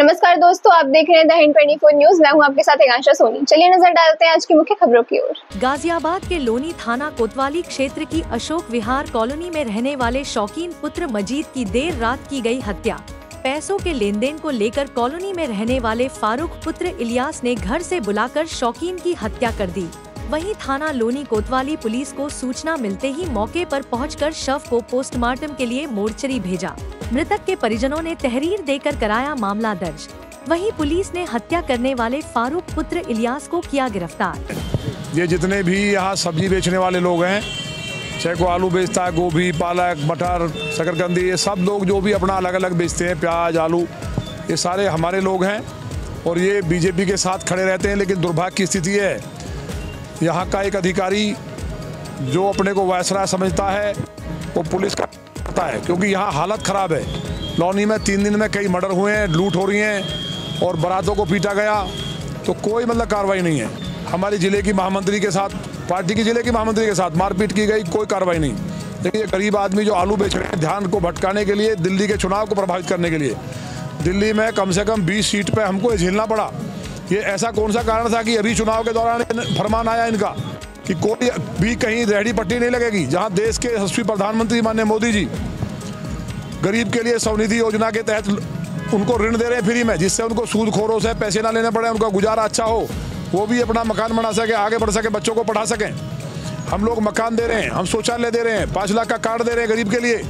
नमस्कार दोस्तों, आप देख रहे हैं द हिंद 24 न्यूज। मैं हूं आपके साथ आकांक्षा सोनी। चलिए नजर डालते हैं आज की मुख्य खबरों की ओर। गाजियाबाद के लोनी थाना कोतवाली क्षेत्र की अशोक विहार कॉलोनी में रहने वाले शौकीन पुत्र मजीद की देर रात की गई हत्या। पैसों के लेन देन को लेकर कॉलोनी में रहने वाले फारूक पुत्र इलियास ने घर से बुलाकर शौकीन की हत्या कर दी। वहीं थाना लोनी कोतवाली पुलिस को सूचना मिलते ही मौके पर पहुंचकर शव को पोस्टमार्टम के लिए मोर्चरी भेजा। मृतक के परिजनों ने तहरीर देकर कराया मामला दर्ज। वहीं पुलिस ने हत्या करने वाले फारूक पुत्र इलियास को किया गिरफ्तार। ये जितने भी यहाँ सब्जी बेचने वाले लोग हैं, चाहे को आलू बेचता है, गोभी, पालक, मटर, शकरकंदी, ये सब लोग जो भी अपना अलग अलग बेचते हैं, प्याज, आलू, ये सारे हमारे लोग हैं और ये बीजेपी के साथ खड़े रहते हैं। लेकिन दुर्भाग्य की स्थिति है, यहाँ का एक अधिकारी जो अपने को वायसराय समझता है वो पुलिस का करता है, क्योंकि यहाँ हालत ख़राब है। लौनी में 3 दिन में कई मर्डर हुए हैं, लूट हो रही हैं और बारातों को पीटा गया, तो कोई मतलब कार्रवाई नहीं है। हमारी ज़िले की महामंत्री के साथ, पार्टी की ज़िले की महामंत्री के साथ मारपीट की गई, कोई कार्रवाई नहीं। लेकिन ये गरीब आदमी जो आलू बेच रहे हैं, ध्यान को भटकाने के लिए, दिल्ली के चुनाव को प्रभावित करने के लिए, दिल्ली में कम से कम 20 सीट पर हमको ये झेलना पड़ा। ये ऐसा कौन सा कारण था कि अभी चुनाव के दौरान फरमान आया इनका कि कोई भी कहीं रेहड़ी पट्टी नहीं लगेगी, जहां देश के यशस्वी प्रधानमंत्री माननीय मोदी जी गरीब के लिए स्वनिधि योजना के तहत उनको ऋण दे रहे हैं फ्री में, जिससे उनको सूदखोरों से पैसे ना लेने पड़े, उनका गुजारा अच्छा हो, वो भी अपना मकान बना सके, आगे बढ़ सके, बच्चों को पढ़ा सकें। हम लोग मकान दे रहे हैं, हम शौचालय दे रहे हैं, 5 लाख का कार्ड दे रहे हैं गरीब के लिए।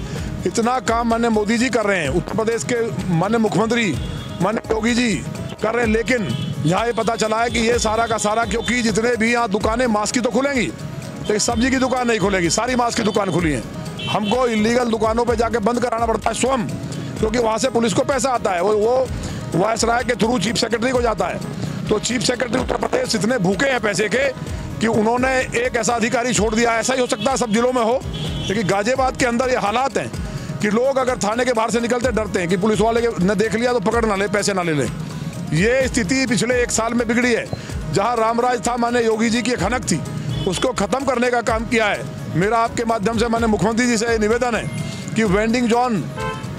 इतना काम माननीय मोदी जी कर रहे हैं, उत्तर प्रदेश के माननीय मुख्यमंत्री माननीय योगी जी कर रहे हैं। लेकिन यहाँ ये पता चला है कि ये सारा का सारा, क्योंकि जितने भी यहाँ दुकानें मास्क की तो खुलेंगी, लेकिन सब्जी की दुकान नहीं खुलेगी, सारी मास्क की दुकान खुली है। हमको इलीगल दुकानों पे जाके बंद कराना पड़ता है स्वयं, क्योंकि वहाँ से पुलिस को पैसा आता है, वो वायसराय के थ्रू चीफ सेक्रेटरी को जाता है। तो चीफ सेक्रेटरी उत्तर प्रदेश इतने भूखे हैं पैसे के कि उन्होंने एक ऐसा अधिकारी छोड़ दिया। ऐसा ही हो सकता है सब जिलों में हो, लेकिन गाजियाबाद के अंदर ये हालात हैं कि लोग अगर थाने के बाहर से निकलते डरते हैं कि पुलिस वाले ने देख लिया तो पकड़ ना ले, पैसे ना ले लें। ये स्थिति पिछले 1 साल में बिगड़ी है। जहां रामराज था, माने योगी जी की एक हनक थी, उसको खत्म करने का काम किया है। मेरा आपके माध्यम से माने मुख्यमंत्री जी से निवेदन है कि वेंडिंग जोन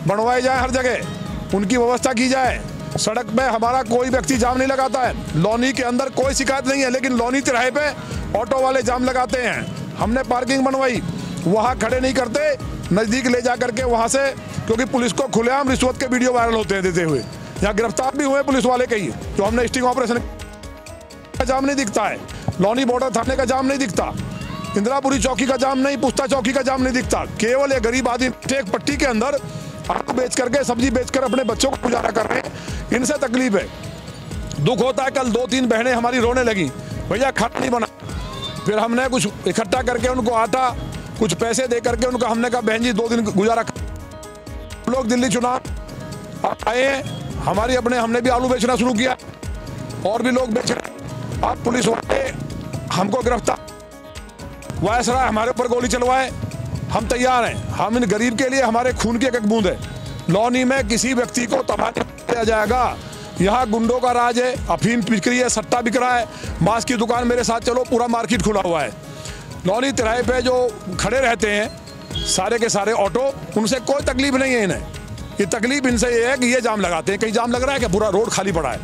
बनवाए जाए, हर जगह उनकी व्यवस्था की जाए। सड़क पे हमारा कोई व्यक्ति जाम नहीं लगाता है। लौनी के अंदर कोई शिकायत नहीं है, लेकिन लौनी तिराहे पे ऑटो वाले जाम लगाते हैं। हमने पार्किंग बनवाई, वहाँ खड़े नहीं करते, नज़दीक ले जा करके वहाँ से, क्योंकि पुलिस को खुलेआम रिश्वत के वीडियो वायरल होते हैं देते हुए। यहाँ गिरफ्तार भी हुए पुलिस वाले कई, जो हमने स्टिंग ऑपरेशन का जाम नहीं दिखता है, लौनी बॉर्डर थाने का जाम नहीं दिखता, इंदिरापुरी चौकी का जाम नहीं, पुस्ता चौकी का जाम नहीं दिखता। केवल ये गरीब आदमी एक पट्टी के अंदर आलू बेच करके, सब्जी बेचकर अपने बच्चों को गुजारा कर रहे हैं, इनसे तकलीफ है। दुख होता है। कल 2-3 बहनें हमारी रोने लगी, भैया खाना नहीं बना। फिर हमने कुछ इकट्ठा करके उनको आटा, कुछ पैसे दे करके उनको हमने कहा बहन जी 2 दिन गुजारा। लोग दिल्ली चुनाव आए हैं, हमारी अपने हमने भी आलू बेचना शुरू किया और भी लोग बेच रहे। आप पुलिस वाले हमको गिरफ्तार, वायसराय हमारे ऊपर गोली चलवाए, हम तैयार हैं। हम इन गरीब के लिए, हमारे खून की एक एक बूंद है। लौनी में किसी व्यक्ति को तबाह नहीं किया जाएगा। यहाँ गुंडों का राज है, अफीम बिक रही है, सट्टा बिक रहा है, मांस की दुकान मेरे साथ चलो, पूरा मार्केट खुला हुआ है। लौनी तिराहे पे जो खड़े रहते हैं सारे के सारे ऑटो, उनसे कोई तकलीफ नहीं है इन्हें। ये तकलीफ इनसे ये है कि ये जाम लगाते हैं। कहीं जाम लग रहा है कि पूरा रोड खाली पड़ा है,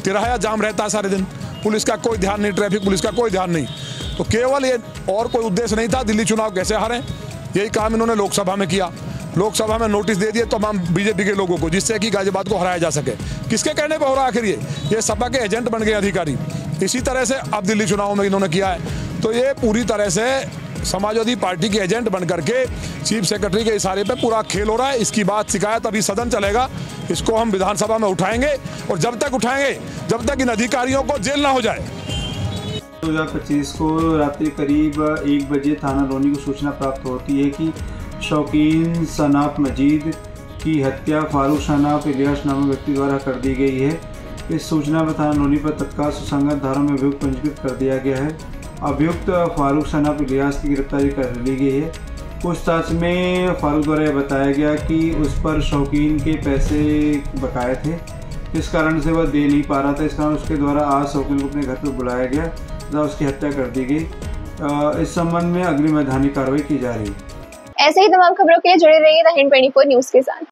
तिराहा जाम रहता है सारे दिन, पुलिस का कोई ध्यान नहीं, ट्रैफिक पुलिस का कोई ध्यान नहीं। तो केवल ये, और कोई उद्देश्य नहीं था दिल्ली चुनाव कैसे हारें, यही काम इन्होंने लोकसभा में किया। लोकसभा में नोटिस दे दिए तमाम बीजेपी के लोगों को, जिससे कि गाजियाबाद को हराया जा सके। किसके कहने पर हो रहा है आखिर ये सपा के एजेंट बन गए अधिकारी। इसी तरह से अब दिल्ली चुनाव में इन्होंने किया है। तो ये पूरी तरह से समाजवादी पार्टी के एजेंट बन करके चीफ सेक्रेटरी के इशारे पे पूरा खेल हो रहा है। इसकी बात शिकायत अभी सदन चलेगा, इसको हम विधानसभा में उठाएंगे, और जब तक उठाएंगे जब तक इन अधिकारियों को जेल ना हो जाए। 2025 को रात्रि करीब 1 बजे थाना लोनी को सूचना प्राप्त होती है कि शौकीन सनाफ मजीद की हत्या फारूक सनाफ इलियास नामक व्यक्ति द्वारा कर दी गई है। इस सूचना पर थाना लोनी पर तत्काल सुसंगत धारा में अभियुक्त पंजीकृत कर दिया गया है। अभियुक्त फारूक सनाफ इलियास की गिरफ्तारी कर ली गई है। पूछताछ में फारूक द्वारा यह बताया गया कि उस पर शौकीन के पैसे बकाए थे, इस कारण से वह दे नहीं पा रहा था। इस कारण उसके द्वारा आज शौकीन को अपने घर पर बुलाया गया तथा उसकी हत्या कर दी गई। इस संबंध में अग्रिम वैधानिक कार्रवाई की जा रही है। ऐसे ही तमाम खबरों के लिए जुड़े रहिए द हिंद 24 न्यूज के साथ।